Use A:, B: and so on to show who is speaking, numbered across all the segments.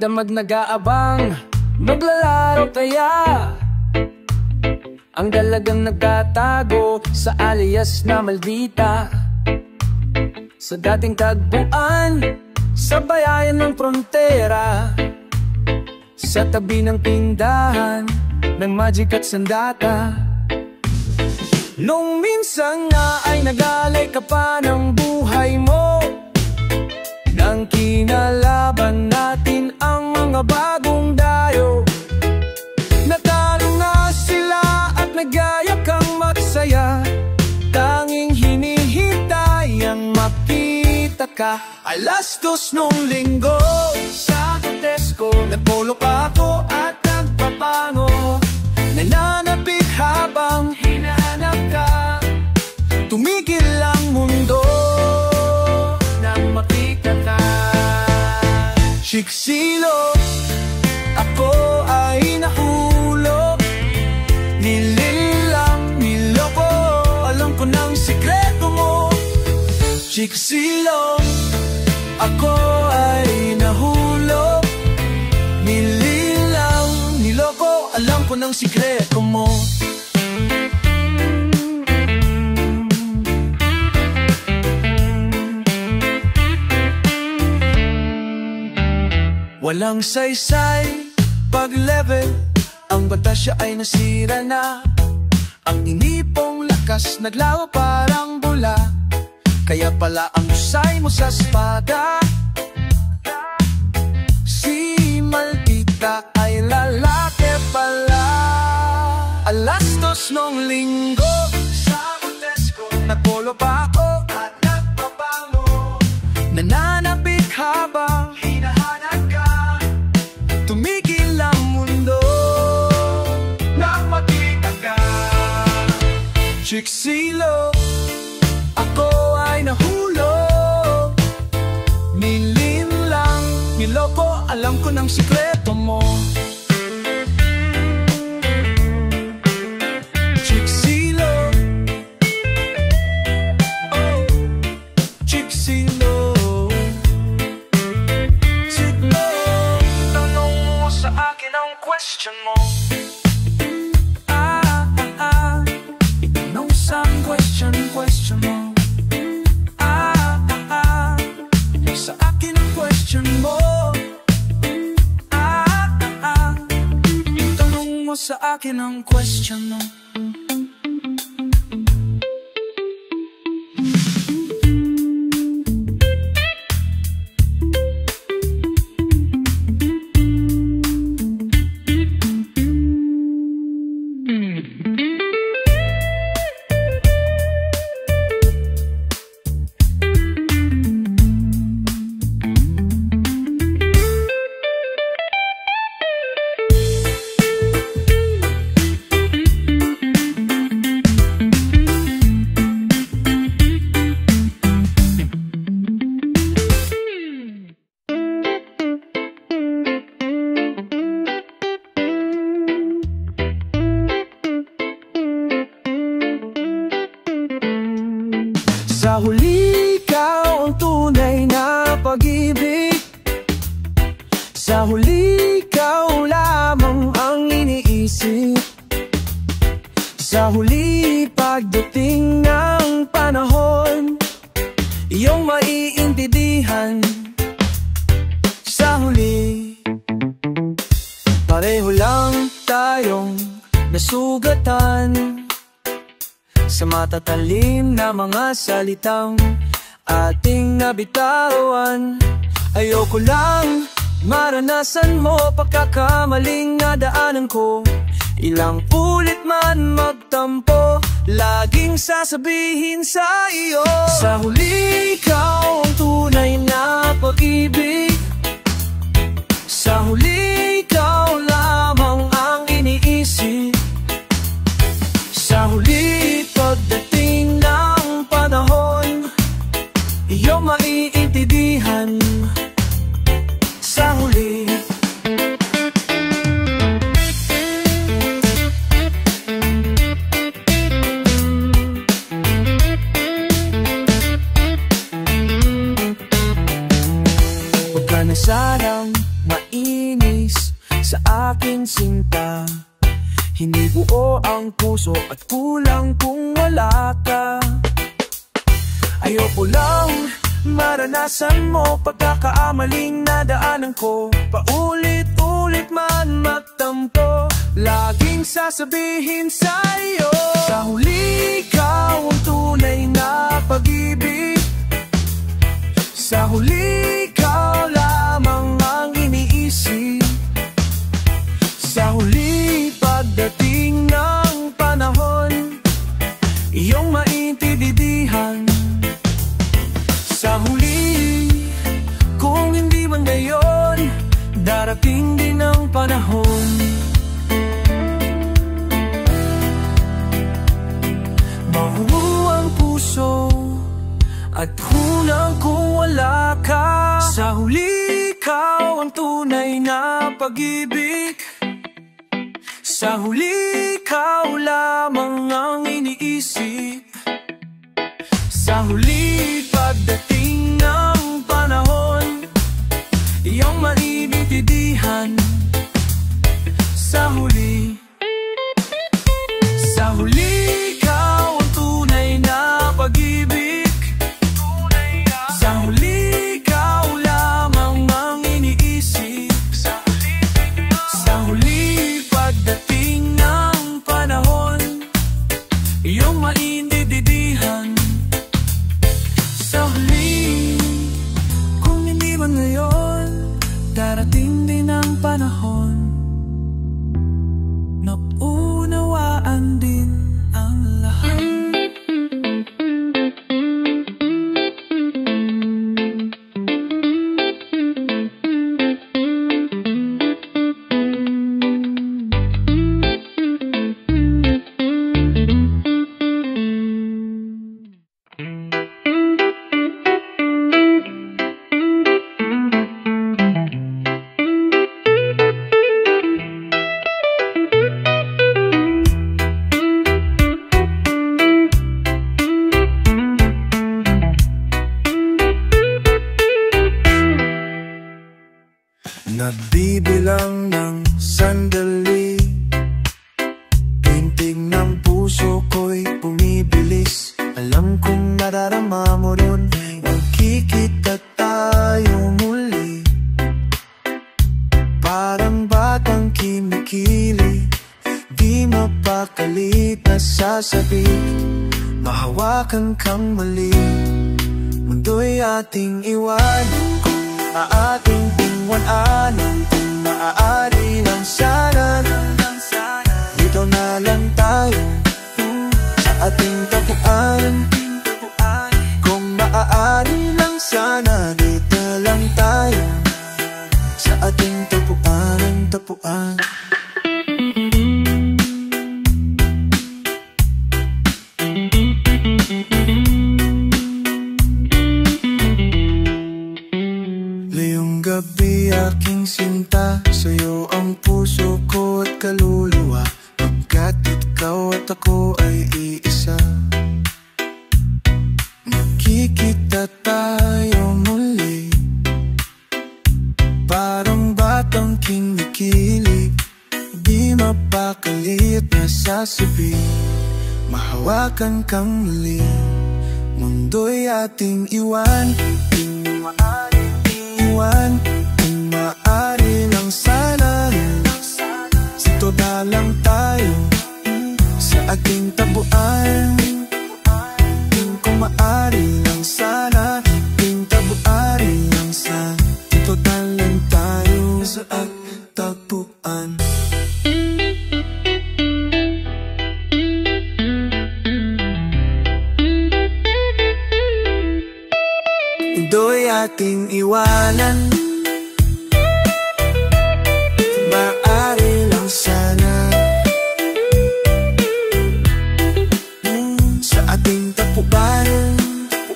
A: magdamag nag-aabang, maglalaro kaya. Ang dalagang nagtatago sa alias na Maldita, sa dating tagpuan sa bayan ng frontera, sa tabi ng tindahan ng Magic at Sandata. Nung minsan nga ay nagalay ka pa ng buhay mo, nang kinalaban natin ang mga bagong dayo. Natalo nga sila at nagaya kang magsaya, tanging hinihintay ang makita ka. Alas 2 nung linggo sa Tesco, nagpolo pa ako at nagpapango, nananapit habang hinahanap ka. Tumigil ang mundo nang makita ka. Siksilo, ako ay nahulog, nililang, niloko, alam ko ng sikreto mo. Siksilo, ako ay nahulog, nililang, niloko, alam ko ng sikreto mo. Walang saysay pag-level, ang batas siya ay nasira na. Ang inipong lakas naglawa parang bula, kaya pala ang usay mo sa espada. Si Maldita ay lalaki pala. Alas 2 nung linggo sa Tesco, nagpolo pa ako at nagpapango, nananapit habang hinahanap ka. Tumigil ang mundo nang makita ka. Siksilo, ako ay nahulog, nilinlang, niloko, alam ko ng sikreto mo. Siksilo, oh, siksilo. Siglo, tanong mo sa akin ang question mo. Itanong sa question mo. Sa akin ang question mo. Itanong mo sa akin ang question mo. Sa huli, ikaw ang tunay na pag-ibig. Sa huli, ikaw lamang ang iniisip. Sa huli, pagdating ng panahon, iyong maiintindihan. Sa huli, pareho lang tayong nasugatan sa matatalim na mga salitang ating nabitawan. Ayoko lang maranasan mo pagkakamaling nadaanan ko. Ilang ulit man magtampo, laging sasabihin sa iyo, sa huli, ikaw ang tunay na pag-ibig. Sa huli, ikaw lamang ang iniisip. Sa huli, pagdating ng panahon, iyong maiintindihan. Sa huli, huwag ka na sanang maintindihan. aking sinta. Hindi buo ang puso at kulang kung wala ka. Ayoko lang maranasan mo pagkakaamaling nadaanan ko. Paulit-ulit man magtampo, laging sasabihin sa'yo, sa huli ikaw ang tunay na pag-ibig. Sa huli ikaw lamang ang iniisip. Sa huli pagdating ng panahon, iyong maintindihan. Sa huli, kung hindi man ngayon, darating din ang panahon. Mahuhu ang puso at hunang kung wala ka. Sa huli, ikaw ang tunay na pag-ibig. Sa huli, ikaw lamang ang iniisip. Sa huli, pagdating ng panahon, iyong maintindihan. Sa huli, ikaw ang tunay na pag-ibig. Sa huli, ikaw lamang ang iniisip. Sa huli, pagdating ng panahon, iyong maintindihan. Sa huli, kung hindi man ngayon, darating din ang panahon, naunawaan din ang lahat. Nagbibilang ng sandali, tintig ng puso ko'y bumibilis. Alam kong nadarama mo rin, magkikita tayo muli. Parang batang kinikili, di mapakali na sasabik. Mahawakan kang mali, mundo'y ating iwan. Kung ating tingwanan, kung maaari lang sana, dito na lang tayo sa ating tapuan. Kung maaari lang sana, dito lang tayo sa ating tapuan. Gabi aking sinta, sa'yo ang puso ko at kaluluwa, pagkat ikaw at ako ay iisa. Nakikita tayo muli, parang batang kinikilig, di mapakalit na sasabi. Mahawakan kang muli, mundo'y ating iwan. Kung maaari lang sana, dito na lang tayo sa ating tabuan. Kung maaari lang sana, ating tabuan lang sana, dito na lang tayo sa ating tabuan. Mundo'y ating iwanan, maaari lang sana, sa ating tapubayan,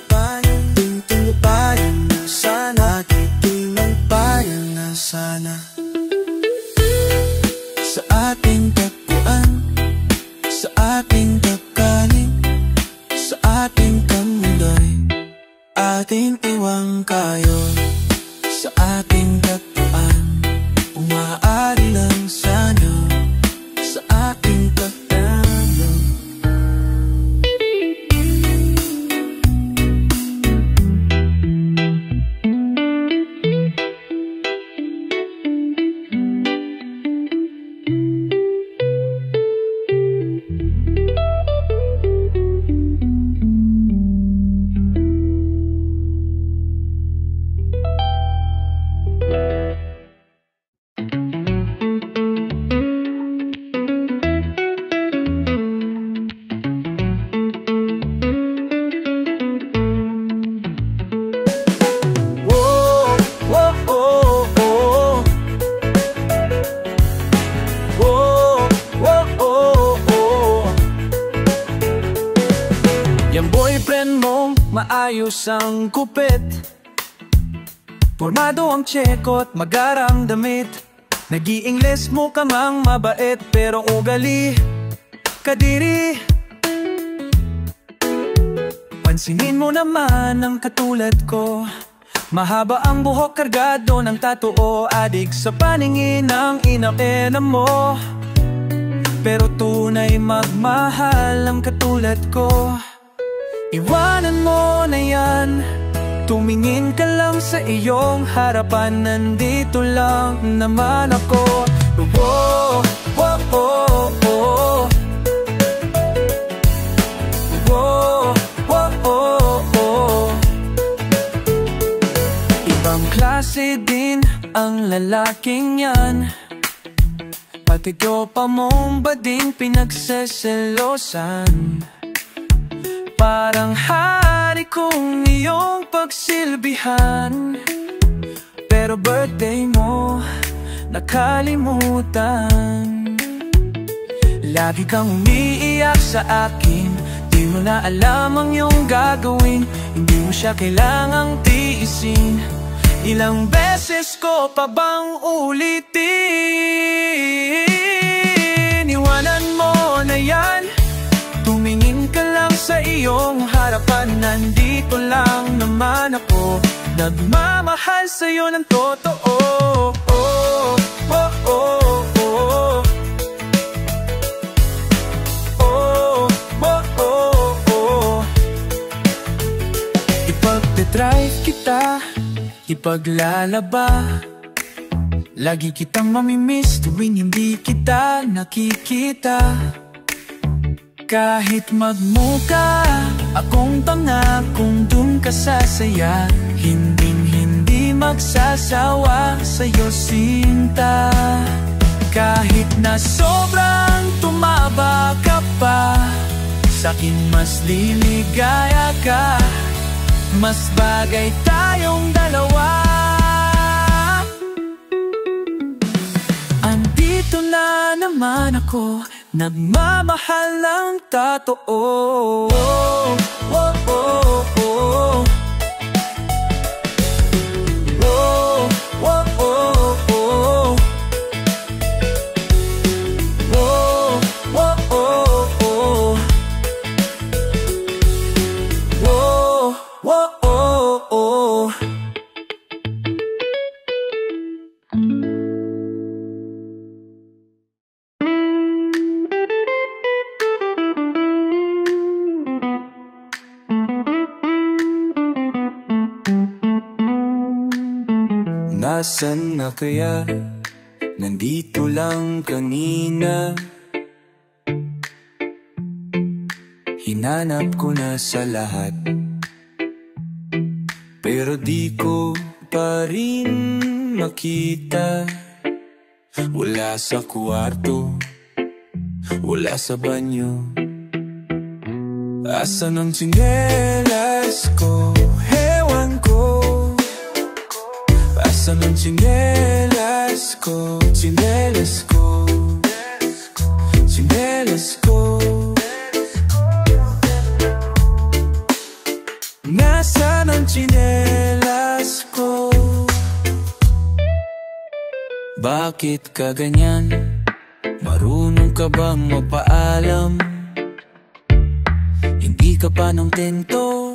A: ating tulubayan na sana, ating magbayan na sana. Sa ating tapuan, sa ating takaling, sa ating kamundoy, ating iwang kayo sa maayos ang kupit, formado ang tsekot, magarang damit. Nag-i-Ingles mo ka mang mabait, pero ugali kadiri. Pansinin mo naman ang katulad ko, mahaba ang buhok, kargado ng tattoo, adik sa paningin ng ina mo. Pero tunay magmahal ang katulad ko. Iwanan mo na yan, tumingin ka lang sa iyong harapan, nandito lang naman ako. Whoa, whoa, whoa, whoa. Whoa, whoa, whoa, whoa. Ibang klase din ang lalaking yan, pati tropa mong bading pinagseselosan. Parang hari kong iyong pagsilbihan, pero birthday mo nakalimutan. Lagi kang umiiyak sa akin, di mo na alam ang iyong gagawin. Hindi mo siya kailangang tiisin, ilang beses ko pa bang ulitin? Iwanan mo na yan, tumingin ka lang sa iyong harapan, nandito lang naman ako, nagmamahal sa'yo ng totoo. Oh, oh, oh, oh. Oh, oh, oh, oh. Ipagdadrive kita, ipaglalaba, lagi kitang mamimiss tuwing hindi kita nakikita. Kahit magmuka akong tanga, kung dun ka sasaya, hinding-hindi magsasawa sa'yo sinta. Kahit na sobrang tumaba ka pa, sa'kin mas liligaya ka, mas bagay tayong dalawa. Andito na naman ako, nagmamahal ng totoo. Oh, oh, oh, oh. Oh, oh, oh, oh. Oh, oh, oh, oh. Oh, oh, oh, oh. Nasaan na kaya? Nandito lang kanina. Hinanap ko na sa lahat, pero di ko pa rin makita. Wala sa kwarto, wala sa banyo. Asan ang tsinelas ko? Ewan ko. Asan ang tsinelas ko? Tsinelas ko, tsinelas ko. Nasaan ang tsinelas ko? Bakit ka ganyan? Marunong ka bang magpaalam? Hindi ka pa ng tento,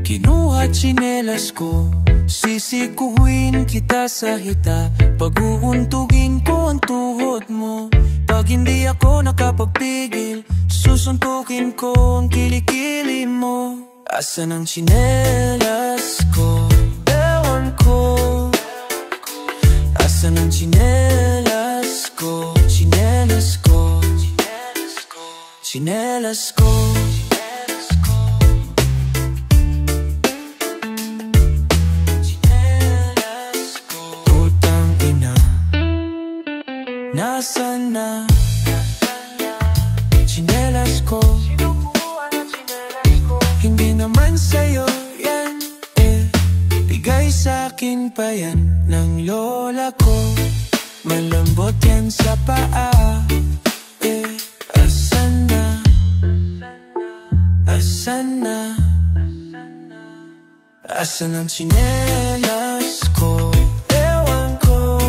A: kinuha tsinelas ko. Sisikuhin kita sa hita, pag-uuntugin ko ang tuhod mo. Pag hindi ako nakapagpigil, susuntukin ko ang kilikili mo. Asan ang tsinelas ko? Ewan ko. Asan ang tsinelas ko? Tsinelas ko, tsinelas ko. Nasaan na tsinelas ko? Hindi naman sa'yo yan eh, bigay sa'kin pa yan ng lola ko. Malambot yan sa paa eh. Asan na? Asan na? Asan ang tsinelas ko? Ewan ko.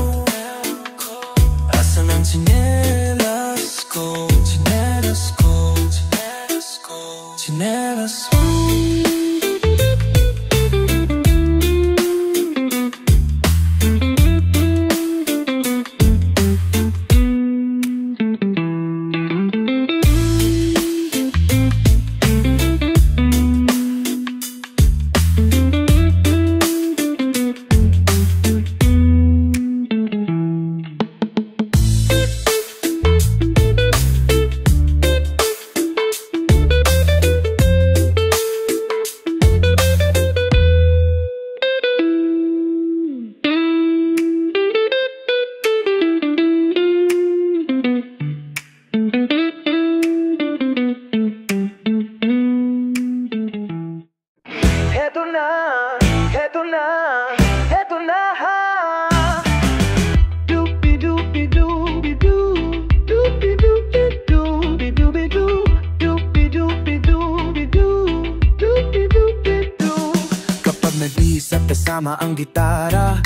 A: Asan ang tsinelas ko? Tsinelas ko, tsinelas ko, tsinelas ko. Heto na ha. Doopy-doopy-doopy-doo, doopy-doopy-doopy-doo, doopy-doopy-doopy-doo, doopy-doopy-doo. Kapag nag-iisap kasama ang gitara,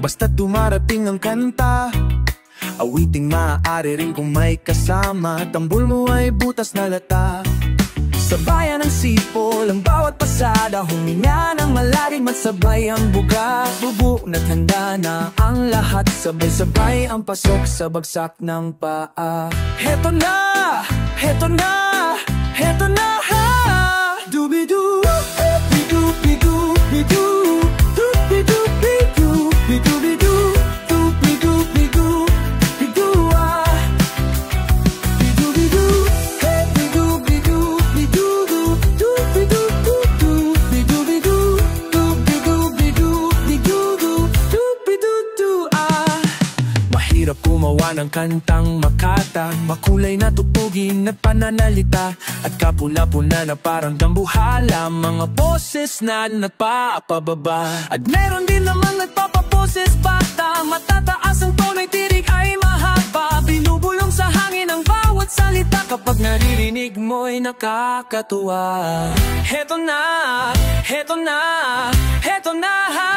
A: basta dumarating ang kanta, awiting maaari rin kung may kasama, tambol mo ay butas na lata. Sa bayan ng sipol, ang bawat pasada, huminga ng malalim at sabay ang buga. Bubunat handa na ang lahat, sabay-sabay ang pasok sa bagsak ng paa. Heto na, heto na, heto na ha. Doobie-doo, doobie-doo, doobie-doo, doobie-doo, doobie-doo, doobie-doo, doobie-doo, ah. Mahirap gumawa ng kantang makata, makulay na tupugin at pananalita, at kapula-pula na parang dambuhala, mga boses na nagpapababa. At meron din naman nagpapaboses bata, matataas ang tono, tirig ay mahaba, binubulong sa hangin ang bawat salita, kapag naririnig mo'y nakakatuwa. Heto na, heto na, heto na ha.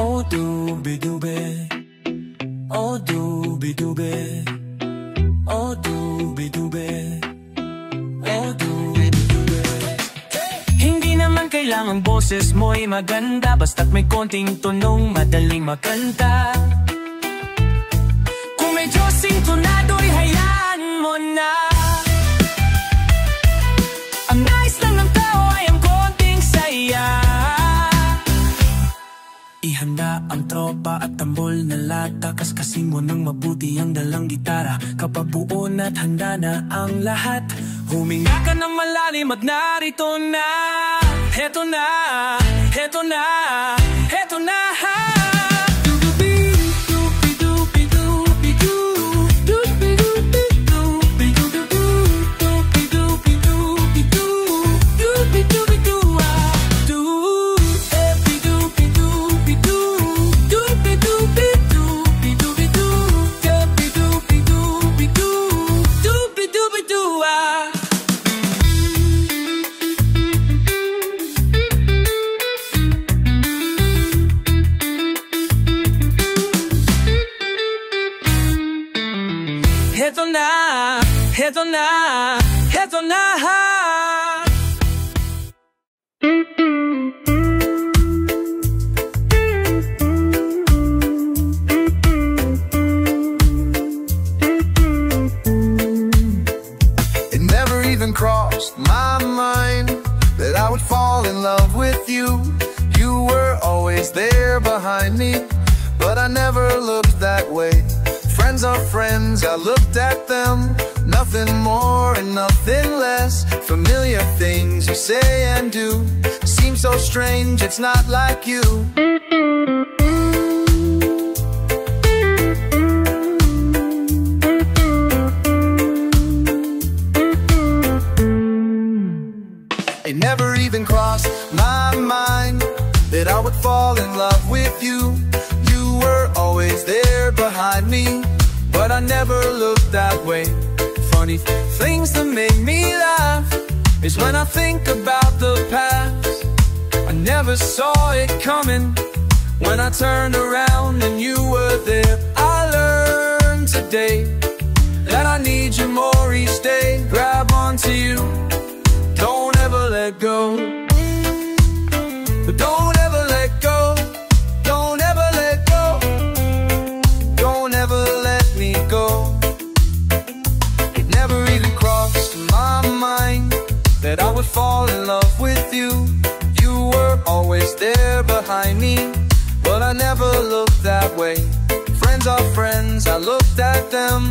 A: Oh doobie-doobie, oh doobie-doobie, oh doobie-doobie. Hindi naman kailangang boses mo'y maganda, basta't may konting tonong madaling makanta. Kung medyo sintonado'y hayaan mo na. Ang nais lang ng tao ay ang konting saya. Ihanda ang tropa at tambol na lata, kaskasin mo ng mabuti ang dalang gitara. Kapag buo na't handa na ang lahat, huminga ka ng malalim at narito na. Heto na, heto na, heto na ha. Heto na, heto na, heto na ha.
B: It never even crossed my mind that I would fall in love with you. You were always there behind me, but I never looked that way. Friends are friends, I looked at them, nothing more and nothing less. Familiar things you say and do seem so strange, it's not like you. It never even crossed my mind that I would fall in love with you. You were
A: always there behind me, but I never looked that way. Funny things that make me laugh is when I think about the past. I never saw it coming when I turned around and you were there. I learned today that I need you more each day. Grab onto you, don't ever let go. Don't ever let go. Don't ever let go. Don't ever let me go. It never even crossed my mind that I would fall in love with you. You were always there behind me, but I never looked that way. Friends are friends, I looked at them,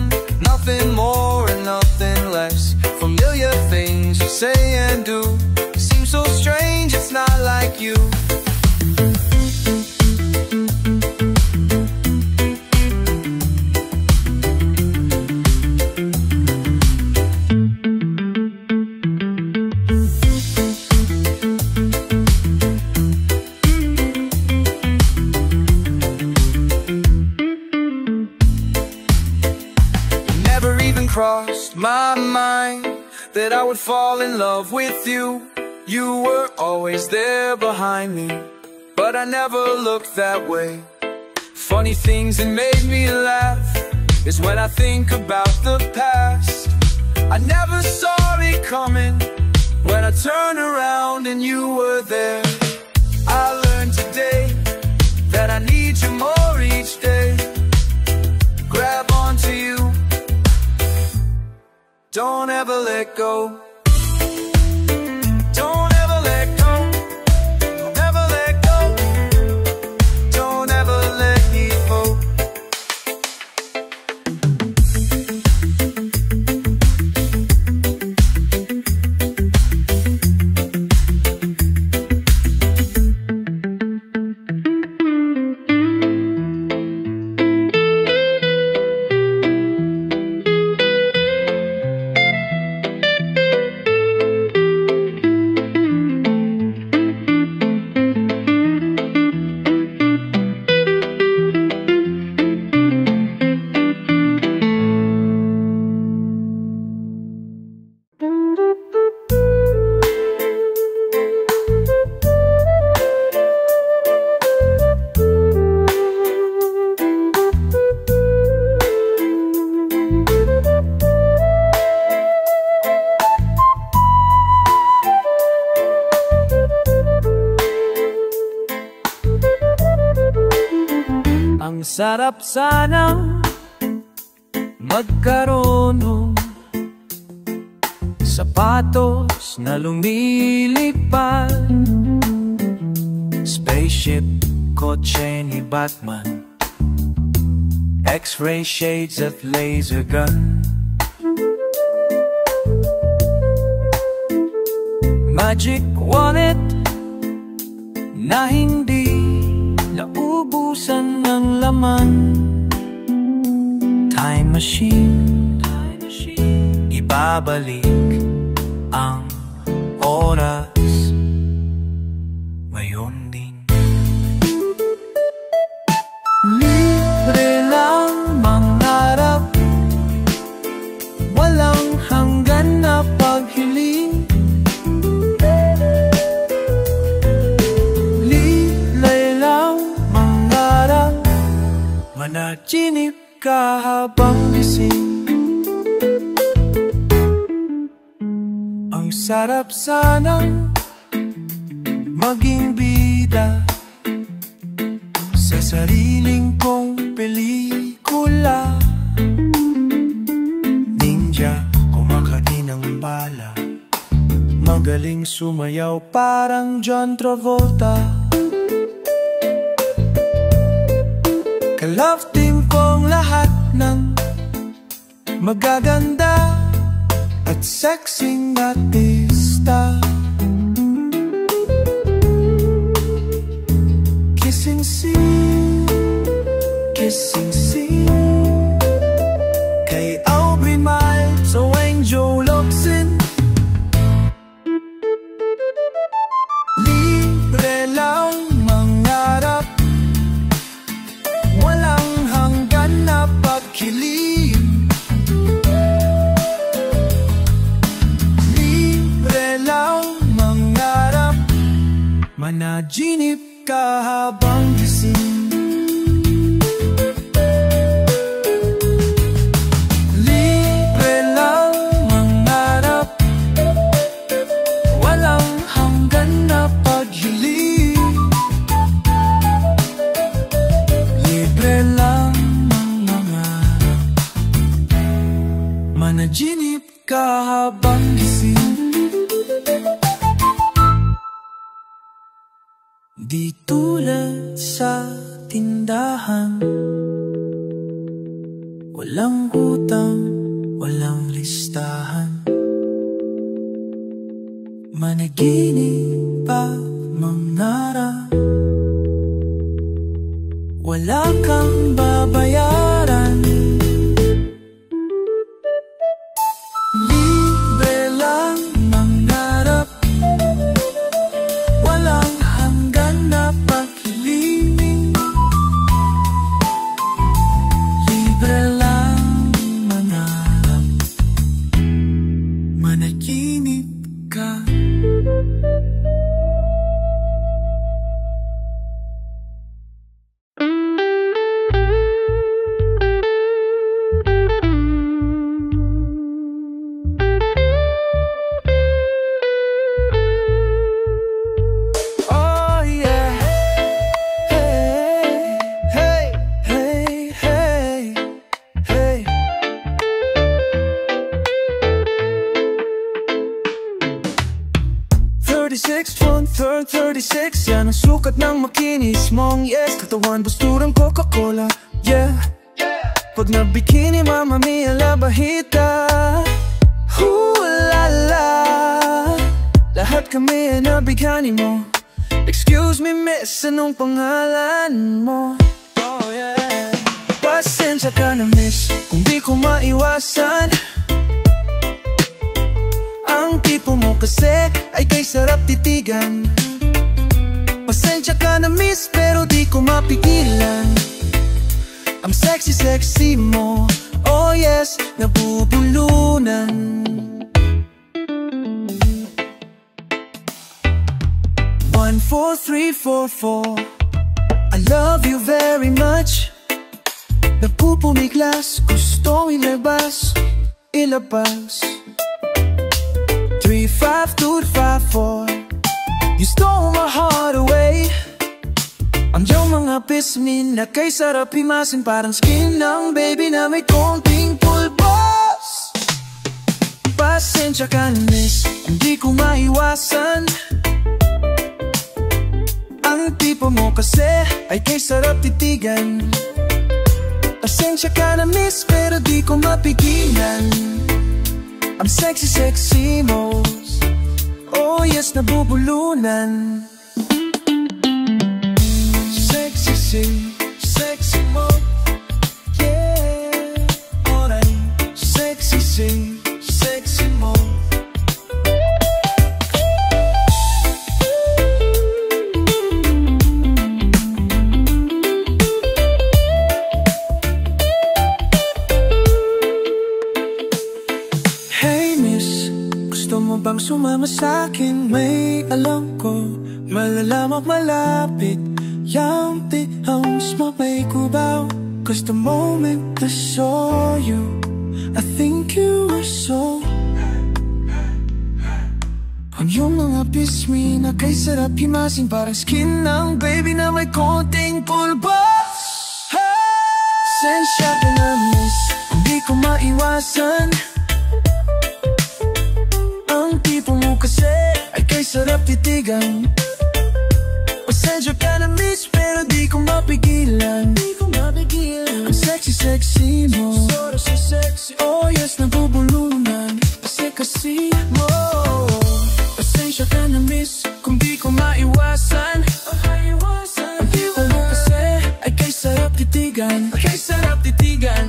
A: nothing more and nothing less. Familiar things you say and do seem so strange, it's not like you. Crossed my mind that I would fall in love with you. You were always there behind me, but I never looked that way. Funny things that made me laugh is when I think about the past. I never saw it coming when I turned around and you were there. I learned today that I need you more each day. Grab onto you, don't ever let go. Don't ever let go. Don't ever let go. Don't ever let me go. Ang sarap sana magkaroon ng sapatos na lumilipad, spaceship, kotse ni Batman, X-ray shades at laser gun, magic wallet na hindi naubusan ng laman, time machine, ibabalik ang oras ngayon din. Libre lang mangarap, walang hanggan na paghiling. Managinip ka habang gising. Ang sarap sanang maging bida sa sariling kong pelikula. Ninja, kumakain ng bala, magaling sumayaw parang John Travolta. Ka-love team kong lahat ng magaganda at sexing artista. Kissing scene, kissing scene, kay Aubrey Miles o Joe Locsin. Libre lang mangarap, walang Managinip ka habang gising. Libre lang mangarap, walang hanggan na paghiling. Libre lang mangarap, managinip ka habang gising. Di tulad sa tindahan, walang utang, walang listahan. Managinip pa mangarap, wala kang babayaran. Libre lang mangarap, walang hanggan na paghiling. Libre lang mangarap, managinip ka. Third 36, yan ang sukat ng makinis mong yes. Katawan, posturang Coca-Cola, yeah. Pag nabikini, Mamma Mia, la bajita. La la, lahat kami ay nabigani mo. Excuse me miss, anong pangalan mo? Oh yeah. Pasensya ka na miss, kung di ko maiwasan. Ang tipo mo kasi ay kay sarap titigan. Pasensya ka na miss, pero di ko mapigilan. Ang sexy sexy mo, oh yes, nabubulunan. One, 4, 3, 4, 4. I love you very much. Napupumiglas, gustong ilabas, ilabas. 3, 5, 2, 5, 4. You stole my heart away. Ang iyong mga pismin na kay sarap himasin, parang skin ng baby na may konting pulbos. Pasensya ka na miss, hindi ko maiwasan. Ang tipo mo kasi ay kay sarap titigan. Pasensya ka na miss, pero di ko mapigilan. Ang sexy sexy mo, oh yes, nabubulunan. Sexy sexy mo, yeah. Alright, sexy sexy mo. Hey miss, gusto mo bang sumama sa'kin? May alam ko, malalamak malapit. Yang di ang mismo may kubaw. 'Cause the moment I saw you, I think you were so. Ang iyong mga pismi na kay sarap himasin, parang skin ng baby na may konting pulbos. Pasensya ka na miss, hindi ko maiwasan. Ang tipo mo kasi ay kay sarap titigan. Pasensya ka na miss, pero di ko mapigilan. Ang sexy sexy mo, so sexy, oh yes, nabubulunan. Kasi mo. Pasensya ka na miss, kung di ko maiwasan. Ang tipo mo kasi ay kay sarap titigan.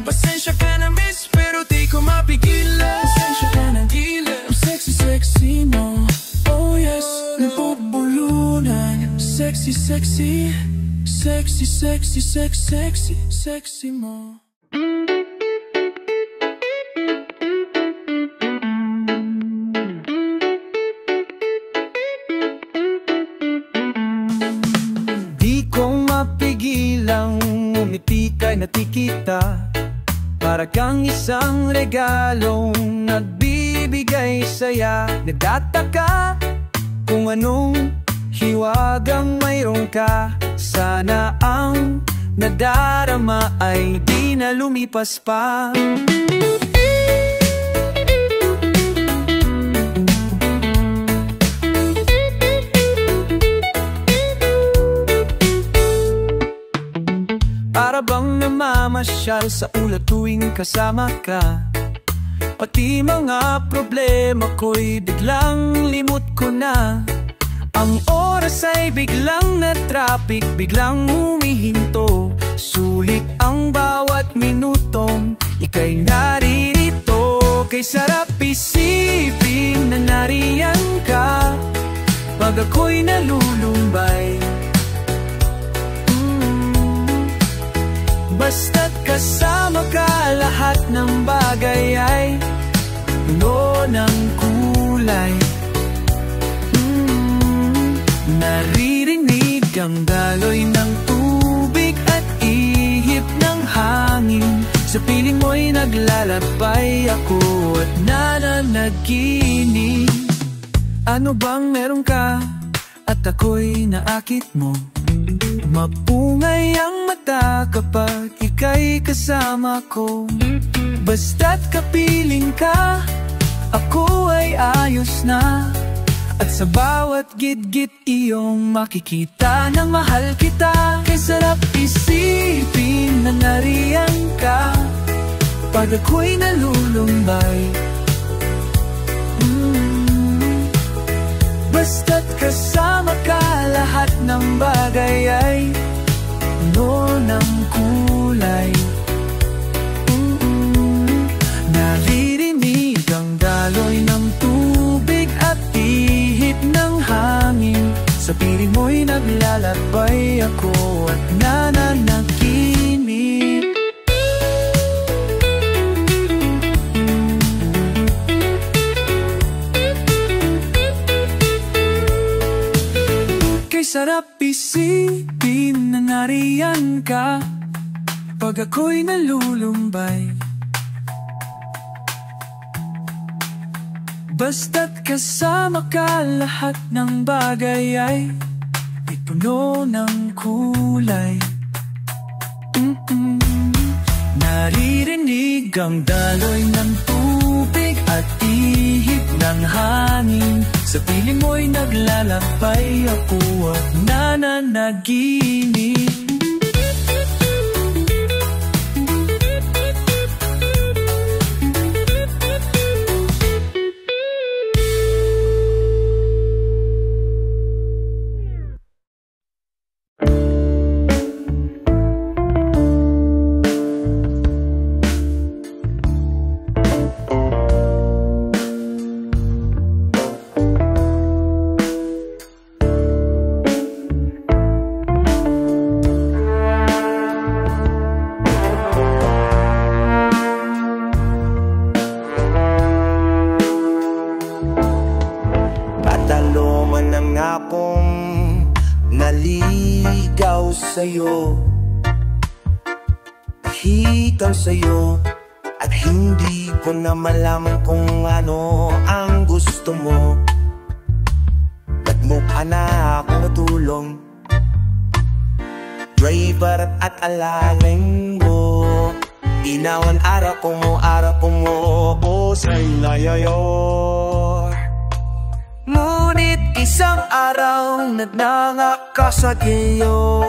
A: Pasensya ka na miss, pero di ko mapigilan. Pasensya ka na gilan. Ang sexy sexy mo, oh yes, nabubulunan. Sexy sexy, sexy sexy sexy sexy sexy mo. iyong ngiti kay nakikita, para kang isang regalong nagbibigay saya. Nagtataka kung anong hiwagang mayroon ka. Sana ang nadarama ay di na lumipas pa. Para bang namamasyal sa ulat tuwing kasama ka. Pati mga problema ko'y biglang limot ko na. Ang oras ay biglang na traffic, biglang humihinto. Sulit ang bawat minutong ika'y naririto. Kay sarap isipin na nariyan ka pag ako'y nalulumbay. Basta't kasama ka, lahat ng bagay ay puno ng kulay. Naririnig ang daloy ng tubig at ihip ng hangin. Sa piling mo'y naglalakbay ako at nananaginip. Ano bang meron ka at ako'y naakit mo? Mapungay ang mata kapag ika'y kasama ko. Basta't kapiling ka, ako ay ayos na. At sa bawat git-git iyong makikita nang mahal kita. Kay sarap isipin na nariyan ka pag ako'y nalulumbay. Basta't kasama ka, lahat ng bagay ay puno ng kulay. Naririnig ang daloy ng tubig at ihip ng hangin. Sa piling mo'y naglalakbay ako at nananaginip. Kay sarap isipin na nariyan ka pag ako'y nalulumbay. Basta't kasama ka, lahat ng bagay ay puno ng kulay. Naririnig ang daloy ng tubig at ihip ng hangin. Sa piling mo'y naglalakbay ako at nananaginip. Naligaw sa'yo, hitan sa'yo, at hindi ko na malaman kung ano ang gusto mo. Nagmukha na akong natulong, driver at alaleng mo. Inawan araw ko mo o sa'y layayor. Ngunit isang araw nagnanga ka sa iyo.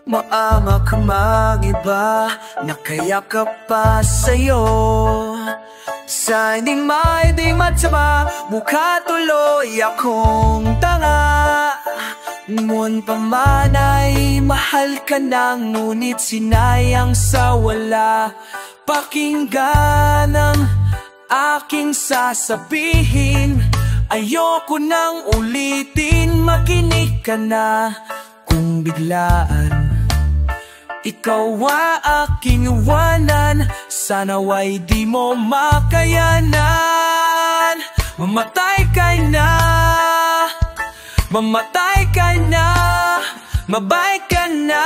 A: Maama ka mag-iba, nakayakap pa sa'yo. Sa hindi matsama, mukha tuloy akong tanga. Ngunit pa man ay mahal ka nang, ngunit sinayang sa wala. Pakinggan ang aking sasabihin, ayoko nang ulitin, makinig ka na. Kung biglaan ikaw aking iwanan, sana'y di mo makayanan. Mamatay ka na, mamatay ka na, mabay ka na.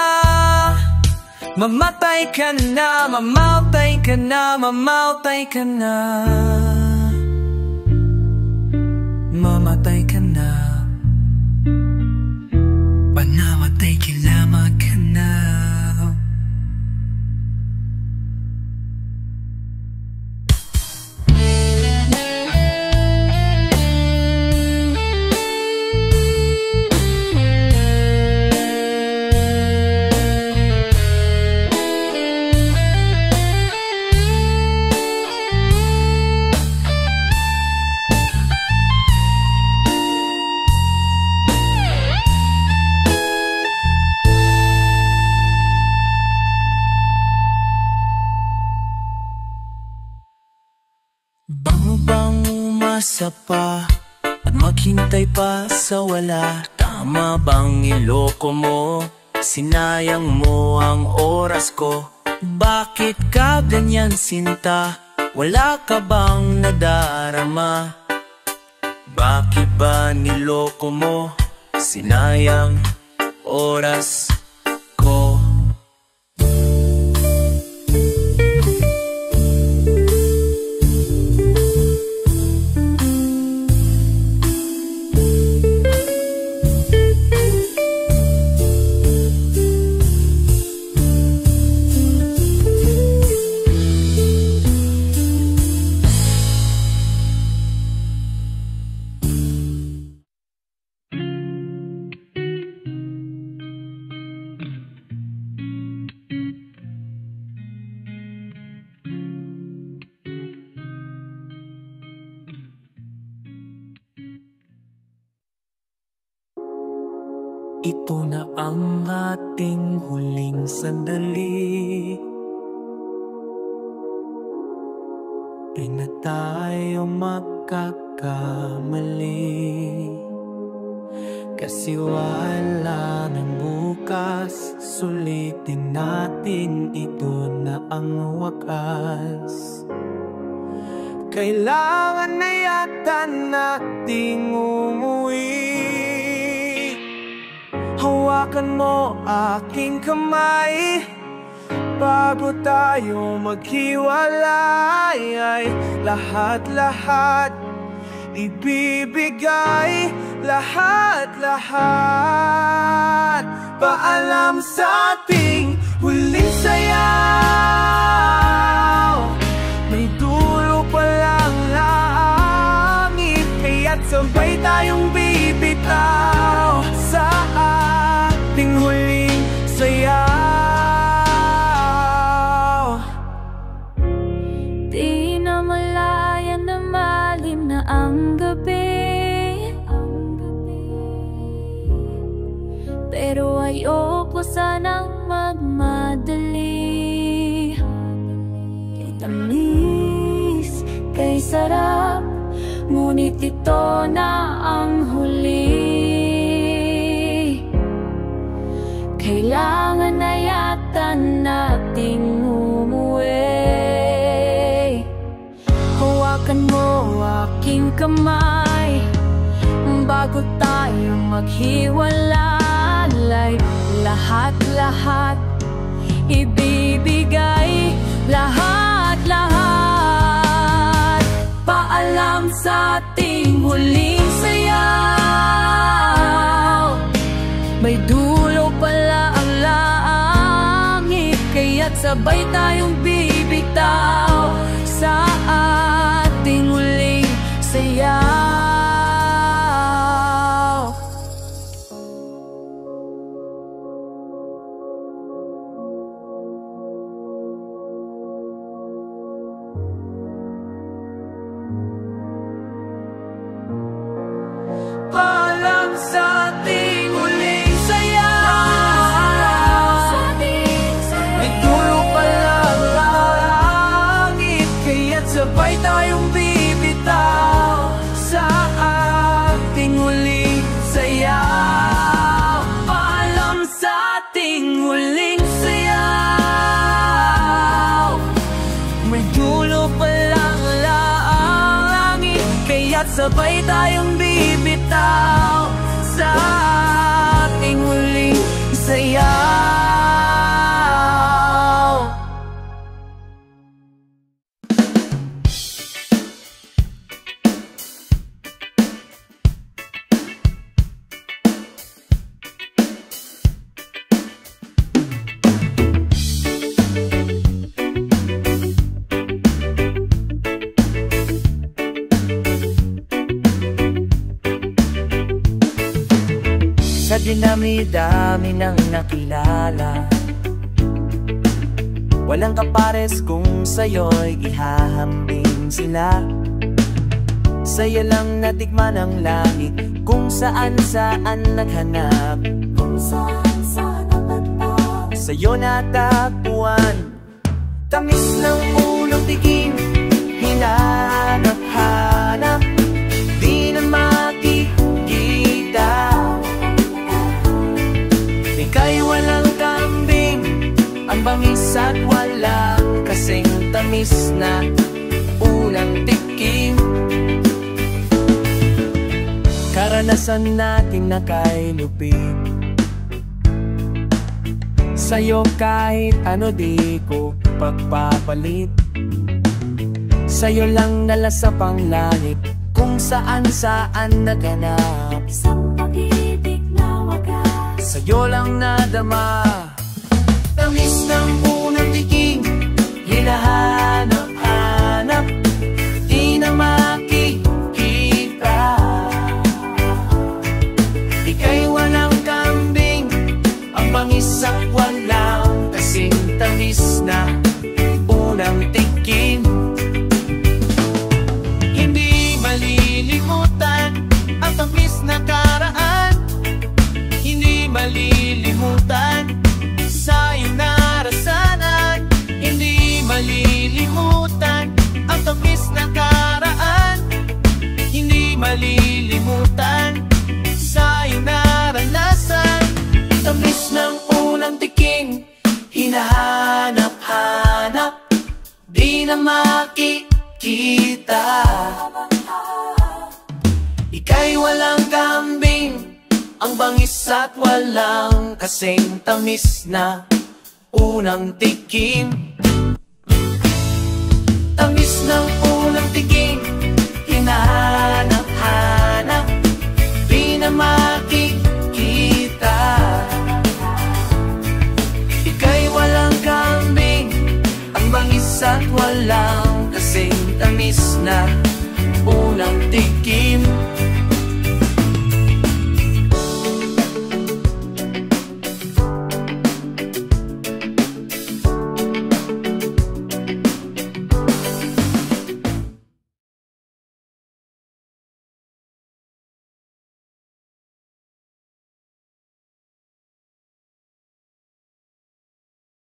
A: Mamatay ka na, mamatay ka na, mamatay ka na. Mamatay ka na, panamatay kilama ka na. Bang umasa pa at maghintay pa sa wala. Tama bang iloko mo? Sinayang mo ang oras ko. Bakit ka ganyan sinta? Wala ka bang nadarama? Bakit ba niloko mo? Sinayang oras ko. Ito na ang ating huling sandali. Di na tayo magkakamali. Kasi wala nang bukas. Sulitin natin, ito na ang wakas. Kailangan na yata nating umuwi. Hawakan mo aking kamay bago tayo maghiwalay. Ay, lahat-lahat ibibigay, lahat-lahat. Paalam sa ating huling sayaw. May dulo pa lang langit, kaya't sabay tayong bibitaw sa ating huling sayaw.
C: Di na malaya na malim na ang gabi, pero ayoko sanang magmadali. Kay tamis, kay sarap, ngunit ito na ang huli. Kailangan na yata nating umuwi. Hawakan mo aking kamay bago tayo maghiwalay. Lahat-lahat ibibigay, lahat-lahat. Paalam sa ating huling sayaw. May dulo pala ang langit, kaya't sabay tayong bibitaw sa ating huling sayaw. Paalam sa ating huling sayaw. May dulo pala ang langit, kaya't sabay tayong bibitaw sa ating huling sayaw. Paalam sa ating huling sayaw. May dulo pala ang langit, kaya't sabay tayong bibitaw sa ating huling sayaw.
A: dinami-dami ng nakilala. Walang kapares kung sa'yo'y ihahambing sila. Sa'yo lang natikman ang langit, kung saan-saan naghanap,
C: Kung saan-saan natatag.
A: sa'yo natagpuan. Tamis ng unang tikim, hinahanap-hanap, di na makikita. Ika'y walang kambing, ang bangis at walang kasing tamis na unang tikim. Karanasan natin na kay lupit, sa'yo kahit ano di ko pagpapalit. Sa'yo lang nalasap ang langit, kung saan-saan naganap.
C: Isang pag-ibig na wagas.
A: Sa'yo lang nadama. Tamis ng unang tikim, hinahanap-hanap, di na makikita. Ika'y walang kambing, ang bangis at walang kasing tamis na unang tikim. Hindi malilimutan ang tamis na karaan, hindi malilimutan sa iyong narasanan. Hindi malilimutan ang tamis na karaan, hindi malilimutan sa iyong naranasan. Tamis ng unang tikim, hinahanap-hanap, di na makikita. Ika'y walang kambing, ang bangis at walang kasing tamis na unang tikim. Tamis ng unang tikim, hinahanap-hanap, di na makikita. Ika'y walang kambing, ang bangis at walang kasing tamis na unang tikim.